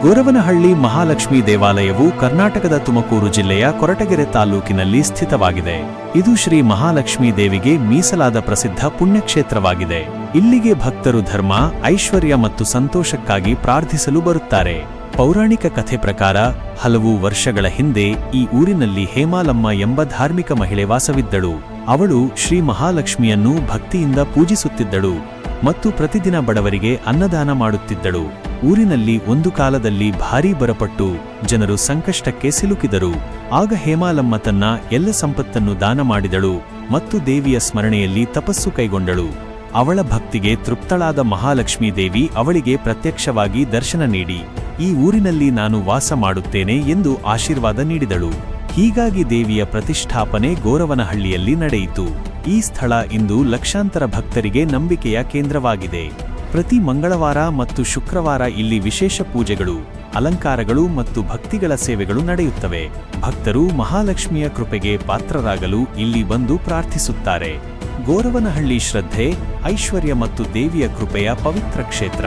ಗೋರವನಹಳ್ಳಿ ಮಹಾಲಕ್ಷ್ಮೀ ದೇವಾಲಯವು ಕರ್ನಾಟಕದ ತುಮಕೂರು ಜಿಲ್ಲೆಯ ಕೊರಟಗೆರೆ ತಾಲೂಕಿನಲ್ಲಿ ಸ್ಥಿತವಾಗಿದೆ. ಇದು ಶ್ರೀ ಮಹಾಲಕ್ಷ್ಮೀ ದೇವಿಗೆ ಮೀಸಲಾದ ಪ್ರಸಿದ್ಧ ಪುಣ್ಯಕ್ಷೇತ್ರವಾಗಿದೆ. ಇಲ್ಲಿಗೆ ಭಕ್ತರು ಧರ್ಮ, ಐಶ್ವರ್ಯ ಮತ್ತು ಸಂತೋಷಕ್ಕಾಗಿ ಪ್ರಾರ್ಥಿಸಲು ಬರುತ್ತಾರೆ. ಪೌರಾಣಿಕ ಕಥೆ ಪ್ರಕಾರ ಹಲವು ವರ್ಷಗಳ ಹಿಂದೆ ಈ ಊರಿನಲ್ಲಿ ಹೇಮಾಲಮ್ಮ ಎಂಬ ಧಾರ್ಮಿಕ ಮಹಿಳೆ ವಾಸವಿದ್ದಳು. ಅವಳು ಶ್ರೀ ಮಹಾಲಕ್ಷ್ಮಿಯನ್ನು ಭಕ್ತಿಯಿಂದ ಪೂಜಿಸುತ್ತಿದ್ದಳು ಮತ್ತು ಪ್ರತಿದಿನ ಬಡವರಿಗೆ ಅನ್ನದಾನ ಮಾಡುತ್ತಿದ್ದಳು. ಊರಿನಲ್ಲಿ ಒಂದು ಕಾಲದಲ್ಲಿ ಭಾರೀ ಬರಪಟ್ಟು ಜನರು ಸಂಕಷ್ಟಕ್ಕೆ ಸಿಲುಕಿದರು. ಆಗ ಹೇಮಾಲಮ್ಮ ತನ್ನ ಎಲ್ಲ ಸಂಪತ್ತನ್ನು ದಾನ ಮಾಡಿದಳು ಮತ್ತು ದೇವಿಯ ಸ್ಮರಣೆಯಲ್ಲಿ ತಪಸ್ಸು ಕೈಗೊಂಡಳು. ಅವಳ ಭಕ್ತಿಗೆ ತೃಪ್ತಳಾದ ಮಹಾಲಕ್ಷ್ಮೀ ದೇವಿ ಅವಳಿಗೆ ಪ್ರತ್ಯಕ್ಷವಾಗಿ ದರ್ಶನ ನೀಡಿ, ಈ ಊರಿನಲ್ಲಿ ನಾನು ವಾಸ ಮಾಡುತ್ತೇನೆ ಎಂದು ಆಶೀರ್ವಾದ ನೀಡಿದಳು. ಹೀಗಾಗಿ ದೇವಿಯ ಪ್ರತಿಷ್ಠಾಪನೆ ಗೋರವನಹಳ್ಳಿಯಲ್ಲಿ ನಡೆಯಿತು. ಈ ಸ್ಥಳ ಇಂದು ಲಕ್ಷಾಂತರ ಭಕ್ತರಿಗೆ ನಂಬಿಕೆಯ ಕೇಂದ್ರವಾಗಿದೆ. ಪ್ರತಿ ಮಂಗಳವಾರ ಮತ್ತು ಶುಕ್ರವಾರ ಇಲ್ಲಿ ವಿಶೇಷ ಪೂಜೆಗಳು, ಅಲಂಕಾರಗಳು ಮತ್ತು ಭಕ್ತಿಗಳ ಸೇವೆಗಳು ನಡೆಯುತ್ತವೆ. ಭಕ್ತರು ಮಹಾಲಕ್ಷ್ಮಿಯ ಕೃಪೆಗೆ ಪಾತ್ರರಾಗಲು ಇಲ್ಲಿ ಬಂದು ಪ್ರಾರ್ಥಿಸುತ್ತಾರೆ. ಗೋರವನಹಳ್ಳಿ ಶ್ರದ್ಧೆ, ಐಶ್ವರ್ಯ ಮತ್ತು ದೇವಿಯ ಕೃಪೆಯ ಪವಿತ್ರ ಕ್ಷೇತ್ರ.